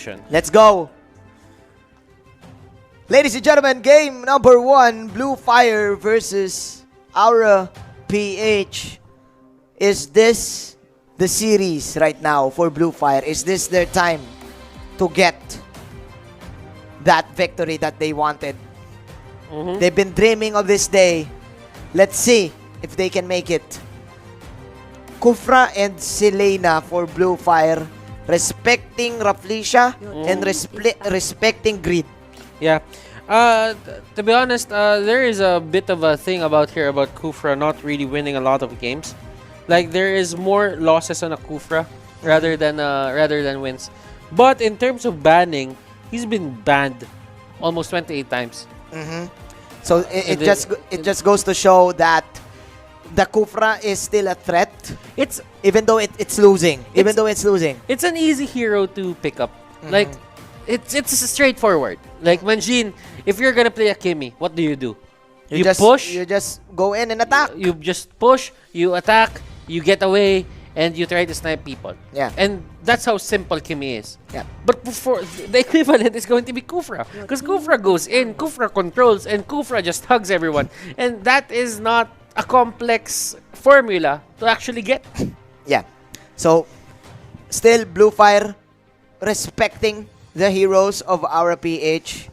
competition. Let's go. Ladies and gentlemen, game number 1, Blufire versus Aura PH. Is this the series right now for Blufire? Is this their time to get that victory that they wanted? They've been dreaming of this day. Let's see if they can make it. Kufra and Selena for Blufire, respecting Rafflesia and respecting Greed. Yeah. To be honest, there is a bit of a thing about Kufra not really winning a lot of games. Like, there is more losses on a Kufra rather than wins. But in terms of banning, he's been banned almost 28 times. So it just goes to show that the Kufra is still a threat. Even though it's losing. It's an easy hero to pick up. Like, it's straightforward. Like, Manjin, if you're gonna play a Kimi, what do? You push. You just go in and attack. You just push. You attack. You get away, and you try to snipe people. Yeah. And that's how simple Kimi is. Yeah. But before, the equivalent is going to be Kufra. Because Kufra goes in, Kufra controls, and Kufra just hugs everyone. And that is not a complex formula to actually get. Yeah. So, still Blufire respecting the heroes of Aura PH.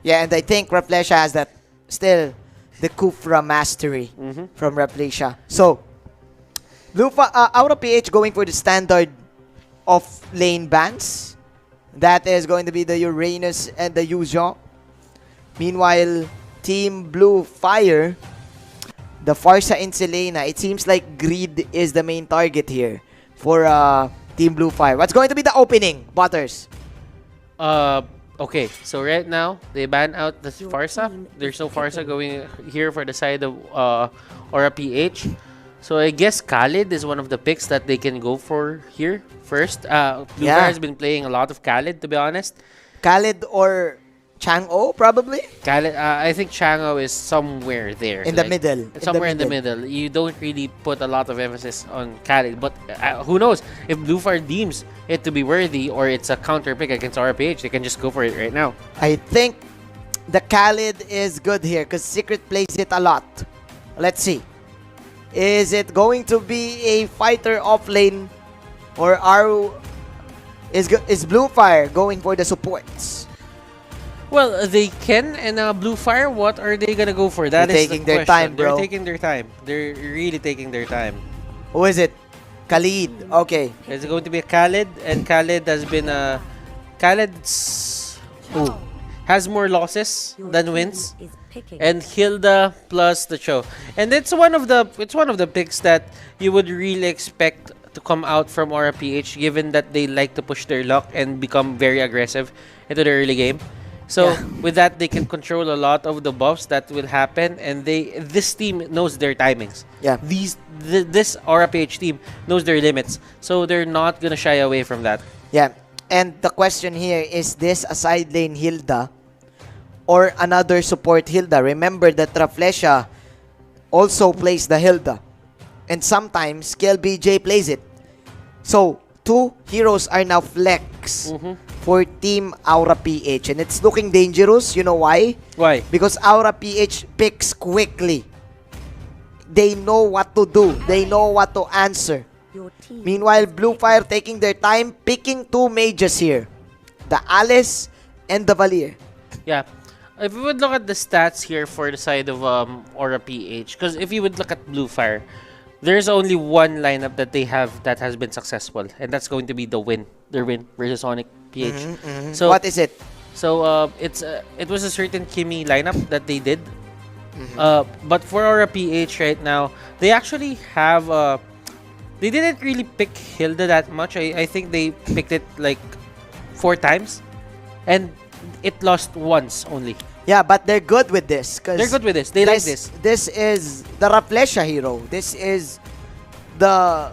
Yeah, and I think Rafflesia has that still the Kufra mastery from Rafflesia. So, Aura PH going for the standard of lane bans. That is going to be the Uranus and the Yuuzhan. Meanwhile, Team Blufire, the Farsa and Selena, it seems like Greed is the main target here for Team Blufire. What's going to be the opening, Butters? Okay, so right now, they ban out the Farsa. There's no Farsa going here for the side of Aura PH. So I guess Khalid is one of the picks that they can go for here first. Blufire has been playing a lot of Khalid, to be honest. Khalid or Chang'o, probably? Khalid, I think Chang'o is somewhere there. In the middle. Somewhere in the middle. You don't really put a lot of emphasis on Khalid. But who knows? If Blufire deems it to be worthy or it's a counter pick against RPH, they can just go for it right now. I think the Khalid is good here because Secret plays it a lot. Let's see. Is it going to be a fighter off lane, or is Blufire going for the supports? Well, they can, and Blufire, what are they gonna go for? That They're is taking the their question. time, bro. They're taking their time. They're really taking their time. Who is it? Khalid. Okay. It's going to be a Khalid, and Khalid has been has more losses than wins. And Hilda plus the Cho. And it's one of the picks that you would really expect to come out from Aura PH, given that they like to push their luck and become very aggressive into the early game. So with that, they can control a lot of the buffs that will happen, and this team knows their timings. Yeah. This Aura PH team knows their limits, so they're not gonna shy away from that. Yeah. And the question here, is this a side lane Hilda or another support Hilda? Remember that Rafflesia also plays the Hilda, and sometimes KLBJ plays it. So, two heroes are now flex for Team Aura PH, and it's looking dangerous. You know why? Why? Because Aura PH picks quickly. They know what to do. They know what to answer. Meanwhile, Blufire taking their time, picking two mages here. The Alice and the Valir. Yeah. If we would look at the stats here for the side of Aura PH, because if you would look at Blufire, there's only one lineup that they have that has been successful, and that's going to be their win versus Sonic PH. So what is it? So it was a certain Kimi lineup that they did. But for Aura PH right now, they actually have they didn't really pick Hilda that much. I think they picked it like 4 times, and it lost once only. Yeah, but they're good with this. They're good with this. They like this. This is the Rafflesia hero. This is the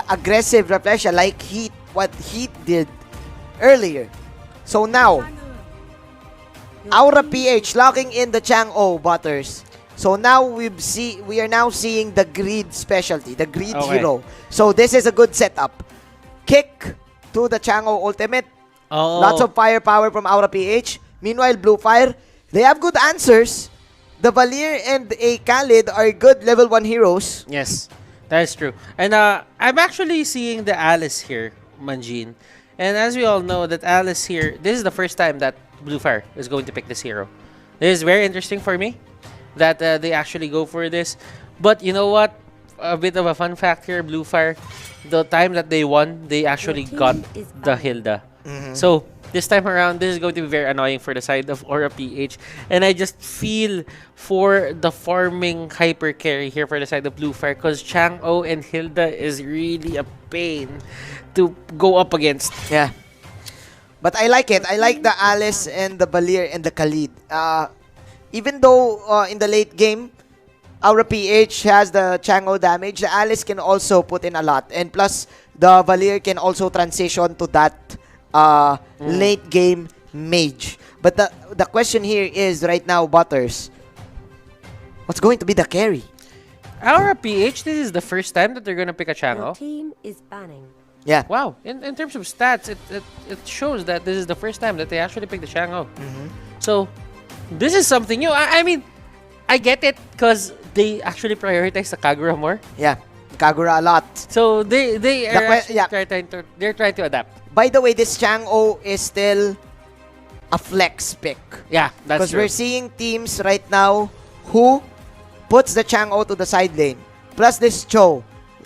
aggressive Rafflesia, like what Heat did earlier. So now, Aura PH locking in the Chang'o, Butters. So now we are now seeing the Greed specialty, the Greed hero. So this is a good setup. Kick to the Chang'o ultimate. Lots of firepower from Aura PH. Meanwhile, Blufire, they have good answers. The Valir and a Khalid are good level 1 heroes. Yes, that is true. And I'm actually seeing the Alice here, Manjin. And as we all know, that Alice here, this is the first time that Blufire is going to pick this hero. This is very interesting for me that they actually go for this. But you know what? A bit of a fun fact here, Blufire, the time that they won, they actually got the Hilda. So this time around, this is going to be very annoying for the side of Aura PH. And I just feel for the farming hyper carry here for the side of Blufire, because Chang'o and Hilda is really a pain to go up against. Yeah. But I like it. I like the Alice and the Valir and the Khalid. Even though in the late game, Aura PH has the Chang'o damage, the Alice can also put in a lot. And plus, the Valir can also transition to that late game mage. But the question here is right now, Butters, what's going to be the carry? Aura PH, this is the first time that they're going to pick a Chang'o. Team is banning. Yeah. Wow. In terms of stats, it shows that this is the first time that they actually picked the Chang'o. So, this is something new. I mean, I get it because they actually prioritize the Kagura more. Yeah. Kagura a lot. So, they're trying to adapt. By the way, this Chang'o is still a flex pick. Yeah, that's Because true. we're seeing teams right now who puts the Chang'o to the side lane. Plus this Cho.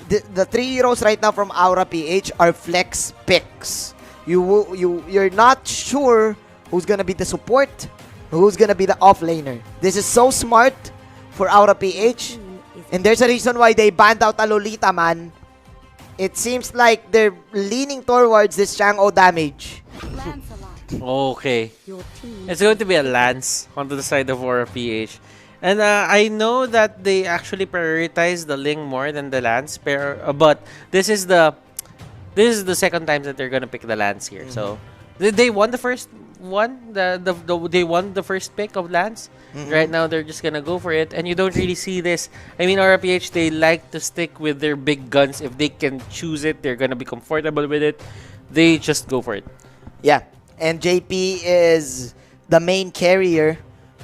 The 3 heroes right now from Aura PH are flex picks. You're not sure who's gonna be the support, who's gonna be the offlaner. This is so smart for Aura PH. And there's a reason why they banned out a Lolita, man. It seems like they're leaning towards this Chang'o damage. Okay. It's going to be a Lance onto the side of Aura PH. And I know that they actually prioritize the Ling more than the Lance, but this is the second time that they're gonna pick the Lance here. So they won the first one. They won the first pick of Lance. Right now they're just gonna go for it, and you don't really see this. I mean, Aura PH, they like to stick with their big guns. If they can choose it, they're gonna be comfortable with it. They just go for it. Yeah, and JP is the main carrier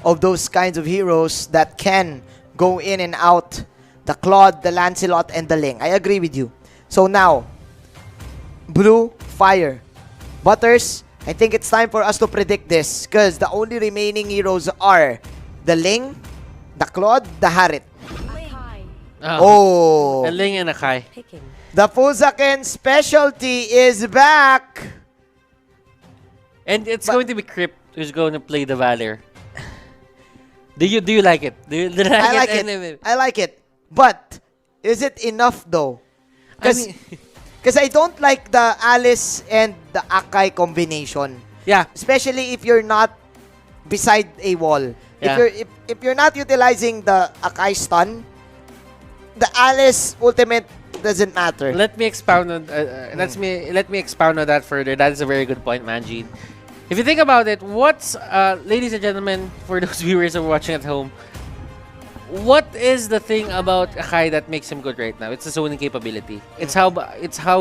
of those kinds of heroes that can go in and out. The Claude, the Lancelot, and the Ling. I agree with you. So now, Blufire. Butters, I think it's time for us to predict this because the only remaining heroes are the Ling, the Claude, the Harit. Oh. A Ling and a Kai. The Fuzaken specialty is back. And it's going to be Crypt who's going to play the Valor. Do you like it? I like it. I like it. But is it enough though? Because I don't like the Alice and the Akai combination. Yeah. Especially if you're not beside a wall. Yeah. If you're not utilizing the Akai stun, the Alice ultimate doesn't matter. Let me expound on let me expound on that further. That is a very good point, Manjin. If you think about it, what's ladies and gentlemen, for those viewers who are watching at home, what is the thing about Akai that makes him good right now? It's the zoning capability. It's how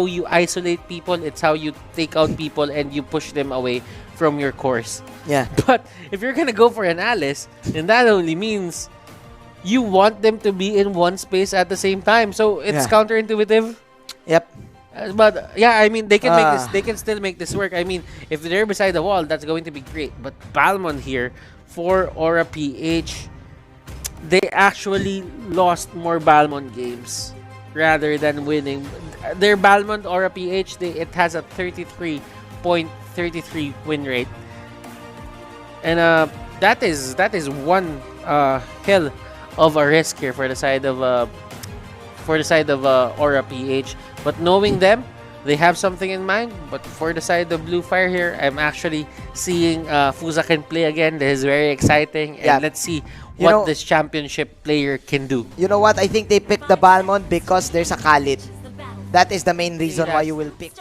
you isolate people. It's how you take out people and you push them away from your course. Yeah. But if you're gonna go for an Alice, then that only means you want them to be in one space at the same time. So it's counterintuitive. Yep. But yeah, I mean, they can make this. They can still make this work. I mean, if they're beside the wall, that's going to be great. But Balmond here for Aura PH, they actually lost more Balmond games rather than winning. Their Balmond Aura PH, it has a 33.33 win rate, and that is one hell of a risk here for the side of Aura PH. But knowing them, they have something in mind. But for the side of Blufire here, I'm actually seeing Fuzaken play again. This is very exciting. And let's see what this championship player can do. You know what? I think they picked the Balmond because there's a Khalid. That is the main reason why you will pick.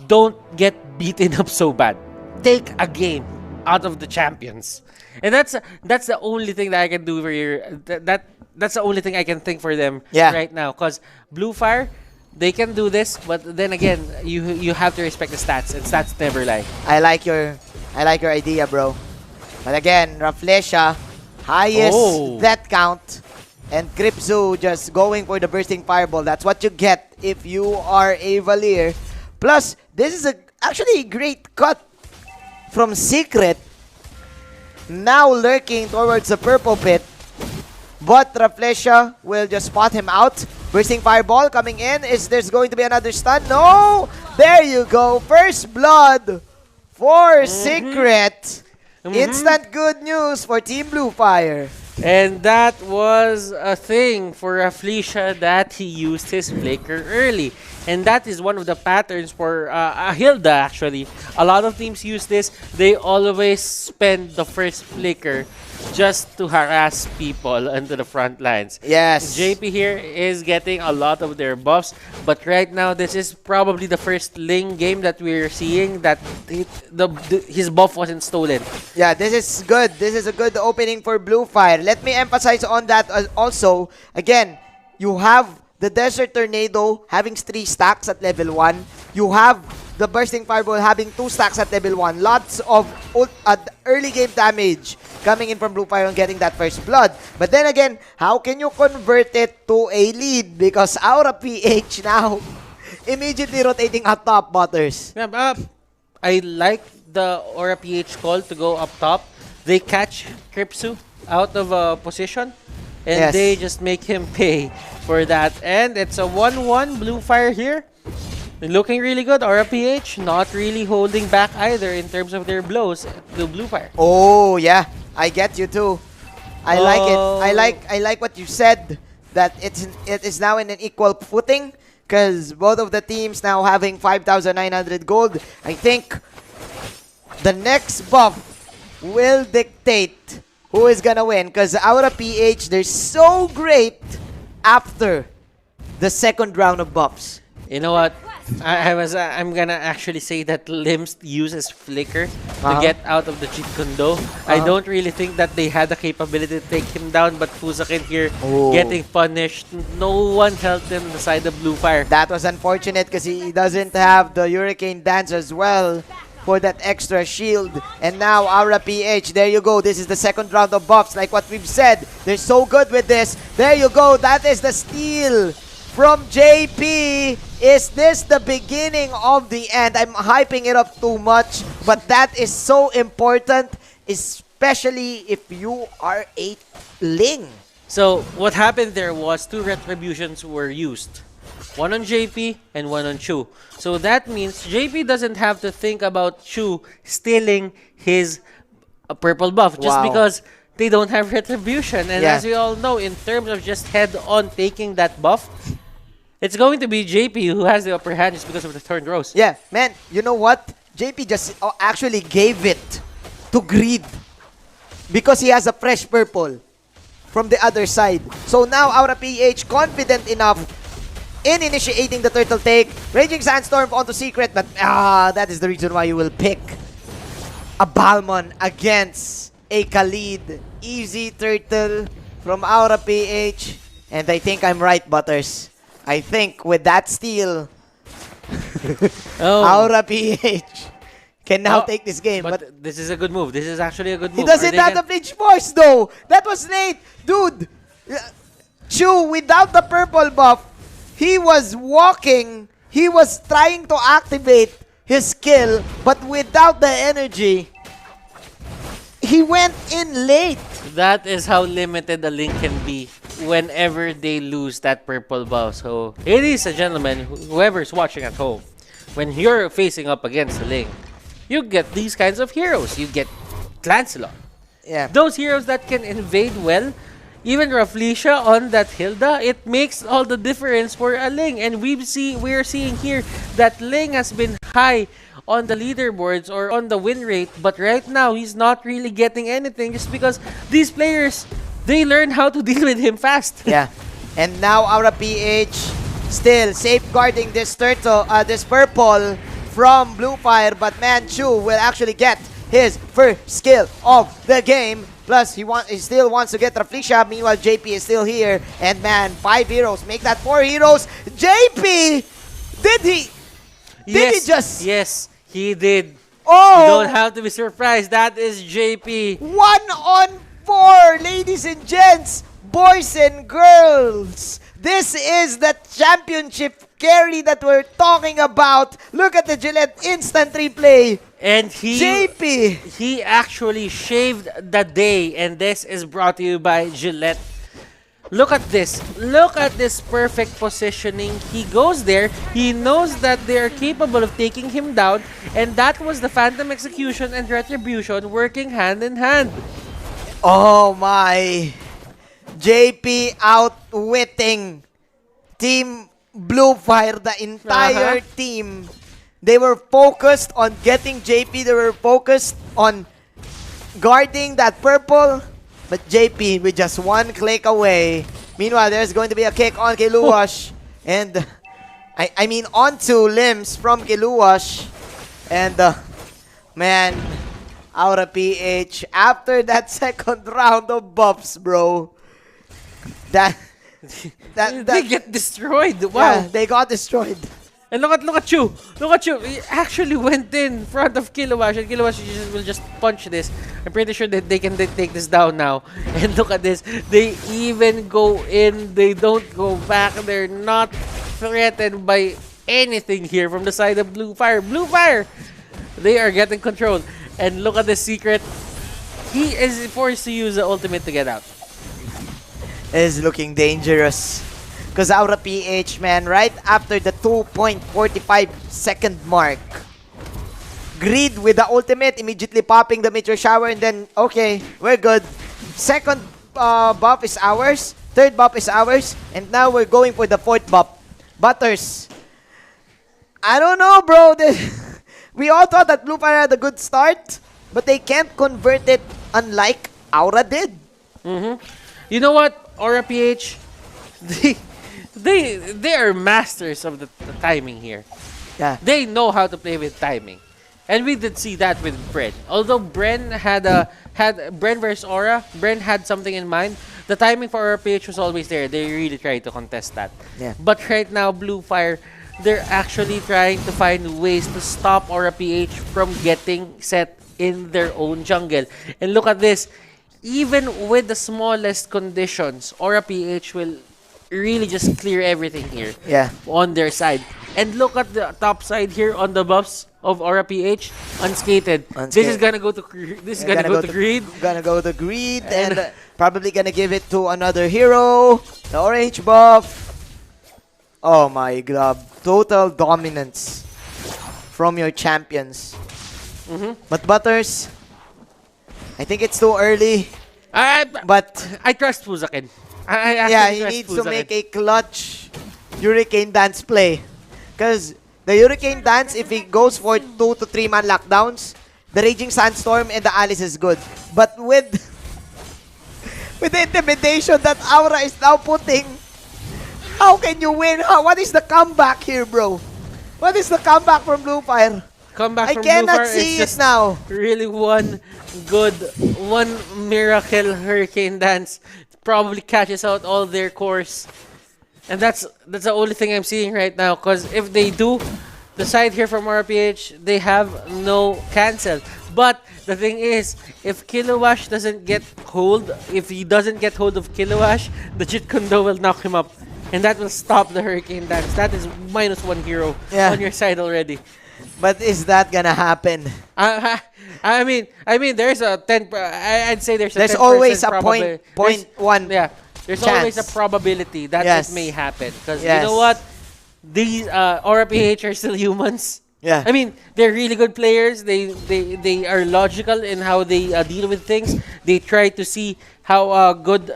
Don't get beaten up so bad. Take a game out of the champions. And that's the only thing that I can do for you. That's the only thing I can think for them right now. Because Blufire, They can do this, but then again, you have to respect the stats, and stats never lie. I like your idea, bro. But again, Rafflesia, highest death count, and Gripzu just going for the bursting fireball. That's what you get if you are a Valier. Plus, this is actually a great cut from Secret, now lurking towards the purple pit. But Rafflesia will just spot him out. Bursting fireball coming in. There's going to be another stun? No! There you go. First blood for Secret. Instant good news for Team Blufire. And that was a thing for Rafflesia, that he used his flicker early. And that is one of the patterns for Hilda, actually. A lot of teams use this. They always spend the first flicker just to harass people onto the front lines. Yes. JP here is getting a lot of their buffs, but right now this is probably the first Ling game that we're seeing that his buff wasn't stolen. Yeah, this is good. This is a good opening for Blufire. Let me emphasize on that also. Again, you have the Desert Tornado having 3 stacks at level 1. You have the Bursting Fireball having 2 stacks at level 1. Lots of early game damage coming in from Blufire and getting that first blood. But then again, how can you convert it to a lead? Because Aura PH now immediately rotating up top, Butters. Yeah, I like the Aura PH call to go up top. They catch Kripsu out of position, and they just make him pay for that. And it's a 1-1 Blufire here. Looking really good. Aura PH not really holding back either in terms of their blows to Blufire. Oh yeah, I get you too. I like it. I like what you said, that it is now in an equal footing, because both of the teams now having 5,900 gold. I think the next buff will dictate who is gonna win, because Aura PH, they're so great after the second round of buffs. You know what? I'm gonna actually say that Limbs uses Flicker to get out of the cheat condo. I don't really think that they had the capability to take him down, but Fusakin here getting punished. No one helped him on the side of Blufire. That was unfortunate because he doesn't have the Hurricane Dance as well for that extra shield. And now Aura PH, there you go. This is the second round of buffs. Like what we've said, they're so good with this. There you go. That is the steal from JP. Is this the beginning of the end? I'm hyping it up too much, but that is so important, especially if you are a Ling. So what happened there was 2 retributions were used. One on JP and one on Chu. So that means JP doesn't have to think about Chu stealing his purple buff just because they don't have retribution. And as we all know, in terms of just head-on taking that buff, it's going to be JP who has the upper hand just because of the Thorn Rose. Yeah, man, you know what? JP just actually gave it to Greed because he has a fresh purple from the other side. So now Aura PH confident enough in initiating the turtle take. Raging Sandstorm onto Secret, but that is the reason why you will pick a Balmon against a Khalid. Easy turtle from Aura PH. And I think I'm right, Butters. I think with that steal, Aura PH can now take this game. But this is a good move. This is actually a good move. He doesn't have the flinch force though. That was late. Dude, Chu, without the purple buff, he was walking. He was trying to activate his skill, but without the energy, he went in late. That is how limited a Link can be whenever they lose that purple buff. So, ladies and gentlemen, whoever's watching at home, when you're facing up against a Link, you get these kinds of heroes. You get Lancelot. Yeah. Those heroes that can invade well. Even Rafflesia on that Hilda, it makes all the difference for a Ling. And we're seeing here that Ling has been high on the leaderboards or on the win rate, but right now he's not really getting anything just because these players, they learn how to deal with him fast. Yeah. And now Aura PH still safeguarding this turtle, this purple from Blufire, but man, Chu will actually get his first skill of the game. Plus, he still wants to get Raflisha. Meanwhile, JP is still here. And man, 5 heroes. Make that 4 heroes. JP! Did he just... Yes, he did. Oh! You don't have to be surprised. That is JP. 1-on-4, ladies and gents, boys and girls. This is the championship carry that we're talking about. Look at the Gillette instant replay. And JP! He actually shaved the day. And this is brought to you by Gillette. Look at this. Look at this perfect positioning. He goes there. He knows that they are capable of taking him down. And that was the Phantom Execution and Retribution working hand in hand. Oh my. JP outwitting Team Blufire, the entire team. They were focused on getting JP. They were focused on guarding that purple. But JP with just one click away. Meanwhile, there's going to be a kick on Kiluwash. And I mean onto limbs from Kiluwash. And man, Aura PH after that second round of buffs, bro. They get destroyed. Wow. Yeah, they got destroyed. And look at you. Look at you. He actually went in front of Kiluwash, and Kiluwash will just punch this. I'm pretty sure that they can take this down now. And look at this. They even go in. They don't go back. They're not threatened by anything here from the side of Blufire. Blufire! They are getting controlled. And look at the secret. He is forced to use the ultimate to get out. Is looking dangerous. Because Aura PH, man, right after the 2.45 second mark. Greed with the ultimate, immediately popping the Meteor Shower, and then, okay, we're good. Second buff is ours. Third buff is ours. And now we're going for the fourth buff. Butters. I don't know, bro. We all thought that Blufire had a good start, but they can't convert it unlike Aura did. You know what, Aura PH? They are masters of the timing here. Yeah. They know how to play with timing. And we did see that with Bren. Although Bren had Bren versus Aura, Bren had something in mind. The timing for Aura PH was always there. They really tried to contest that. Yeah. But right now, Blufire, they're actually trying to find ways to stop Aura PH from getting set in their own jungle. And look at this. Even with the smallest conditions, Aura PH will really just clear everything here on their side. And look at the top side here on the buffs of Aura PH, unskated. This is gonna go to Greed. Gonna go to Greed and probably gonna give it to another hero. The orange buff. Oh my god. Total dominance from your champions. But Butters, I think it's too early. But I trust Fuzakin. he needs to make a clutch Hurricane Dance play. Because the Hurricane Dance, if he goes for 2 to 3 man lockdowns, the Raging Sandstorm and the Alice is good. But with the intimidation that Aura is now putting, how can you win? What is the comeback here, bro? What is the comeback from Blufire? I cannot see it now. Really one miracle Hurricane Dance probably catches out all their cores. And that's the only thing I'm seeing right now. Because if they do, the side here from RPH, they have no cancel. But the thing is, if Kiluwash doesn't get hold, if he doesn't get hold of Kiluwash, the Jit Kundo will knock him up. And that will stop the Hurricane Dance. That is -1 hero on your side already. But is that gonna happen? I mean, there's a 10. I'd say there's always a point one. Yeah, there's always a probability that it may happen. Because you know what, these Aura PH are still humans. Yeah. I mean, they're really good players. They are logical in how they deal with things. They try to see how good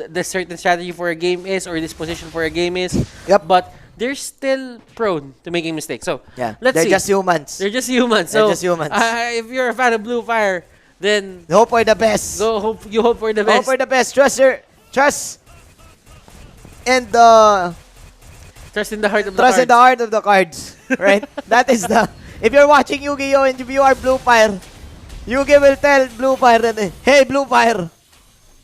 the certain strategy for a game is, or this position for a game is. Yep. But they're still prone to making mistakes. So let's they're see. just humans. They're just humans. So they're just humans. If you're a fan of Blufire, then hope for the best. You hope for the best. Hope for the best. Trust and trust in the heart of the trust cards. in the heart of the cards. Right? That is the. If you're watching Yu-Gi-Oh and if you are Blufire, Yugi will tell Blufire that, hey, Blufire,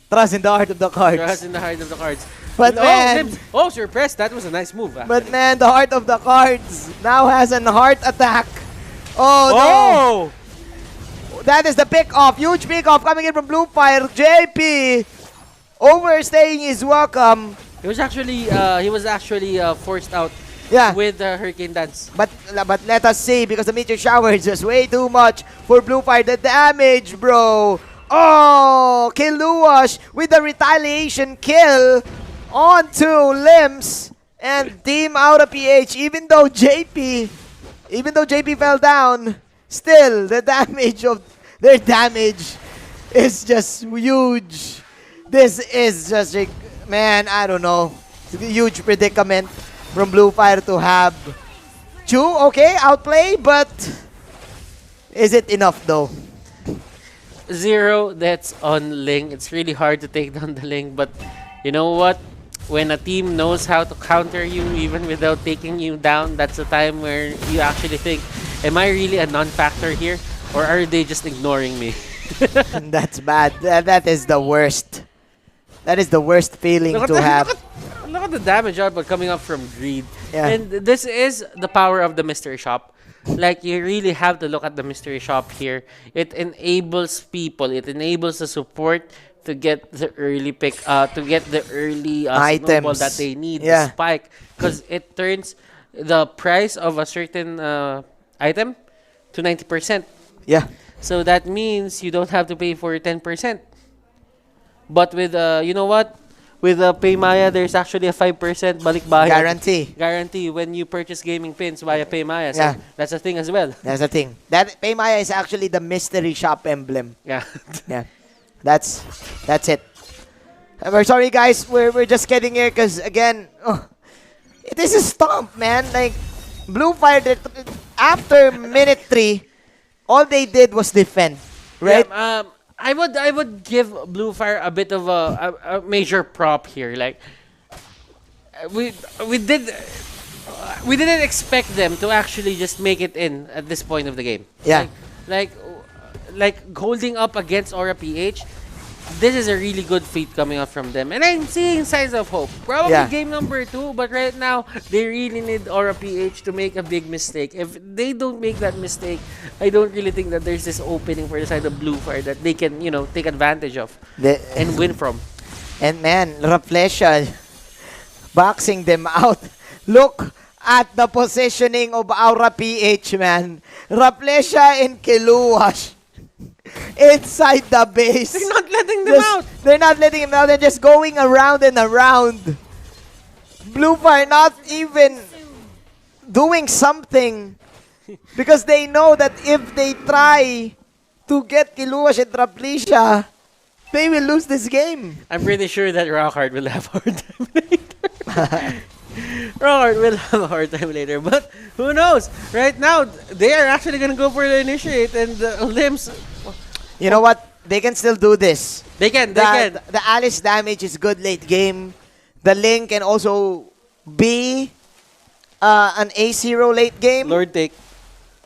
trust in the heart of the cards. Trust in the heart of the cards. But man, surprise! That was a nice move. but man, the heart of the cards now has an heart attack. Oh, no! That is the pick off. Huge pick off coming in from Blufire. JP overstaying his welcome. He was actually forced out. Yeah. With the Hurricane Dance. But let us see, because the meteor shower is just way too much for Blufire. The damage, bro. Oh, Kiluash with the retaliation kill onto Limbs and Team Aura PH. Even though JP fell down, still the damage of their damage is just huge. This is just like, man, I don't know. It's a huge predicament from Blufire to have Chu, okay, outplay, but is it enough though? 0 deaths on Ling. It's really hard to take down the Ling, but you know what? When a team knows how to counter you even without taking you down, that's the time where you actually think, am I really a non-factor here? Or are they just ignoring me? That's bad. That is the worst. That is the worst feeling to have. Look at the damage output coming up from Greed. Yeah. And this is the power of the mystery shop. Like, you really have to look at the mystery shop here. It enables people, it enables the support to get the early pick, to get the early snowball that they need, the spike. Because it turns the price of a certain item to 90%. Yeah. So that means you don't have to pay for 10%. But with, you know what? With Paymaya, there's actually a 5% balikbayan guarantee when you purchase gaming pins via Paymaya. So that's a thing as well. That's a thing. That Paymaya is actually the mystery shop emblem. Yeah. Yeah. That's it. We're sorry, guys. We're just getting here because, again, it is a stomp, man. Like, Blufire, after minute 3, all they did was defend, right? Yeah, I would give Blufire a bit of a major prop here. Like, we didn't expect them to actually just make it in at this point of the game. Yeah. Like holding up against Aura PH. This is a really good feat coming up from them. And I'm seeing signs of hope. Probably game number 2, but right now, they really need Aura PH to make a big mistake. If they don't make that mistake, I don't really think that there's this opening for the side of Blufire that they can, take advantage of and win from. And man, Rafflesia boxing them out. Look at the positioning of Aura PH, man. Rafflesia and Kiluash inside the base. They're not letting them out. They're not letting him out. They're just going around and around. Blufire not even doing something because they know that if they try to get Kiluash and Rafflesia, they will lose this game. I'm pretty sure that Rockhard will have a hard time later. Rockhard will have a hard time later, but who knows? Right now, they are actually gonna go for the initiate, and Limbs. You know what? They can still do this. They can. The Alice damage is good late game. The Link can also be an A0 late game. Lord take.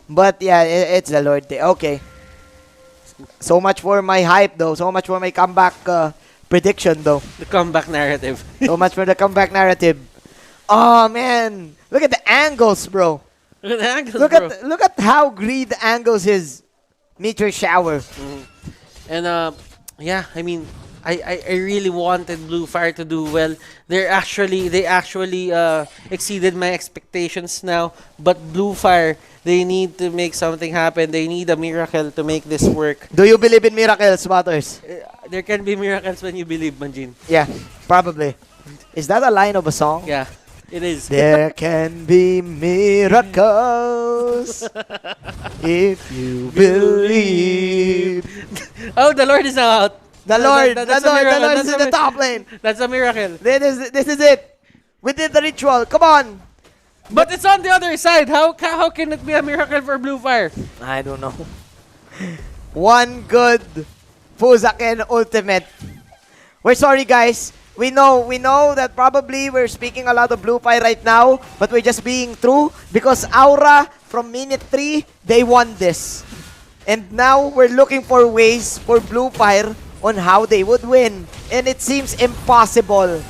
But yeah, it's the Lord take. Okay. So much for my hype though. So much for my comeback prediction though. The comeback narrative. So much for the comeback narrative. Oh man. Look at the angles, bro. Look at the angles, Look at how Greed angles his meteor shower. And yeah, I mean, I really wanted Blufire to do well. They actually exceeded my expectations now. But Blufire, they need to make something happen. They need a miracle to make this work. Do you believe in miracles, Butters? There can be miracles when you believe, Manjin. Yeah, probably. Is that a line of a song? Yeah, it is. There can be miracles if you believe. Oh, the Lord is now out. The Lord is in the top lane. That's a miracle. This is it. We did the ritual. Come on. But it's on the other side. How can it be a miracle for Blufire? I don't know. One good Fuzaken ultimate. We're sorry, guys. We know that probably we're speaking a lot of Blufire right now, but we're just being true because Aura from minute 3, they won this. And now we're looking for ways for Blufire on how they would win. And it seems impossible.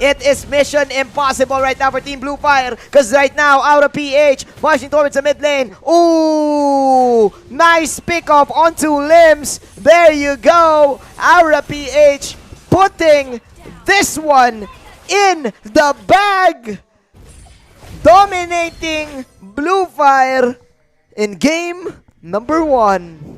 It is mission impossible right now for Team Blufire. Because right now, Aura.PH marching towards the mid lane. Ooh! Nice pickup onto limbs. There you go. Aura.PH putting this one in the bag. Dominating Blufire in game number 1.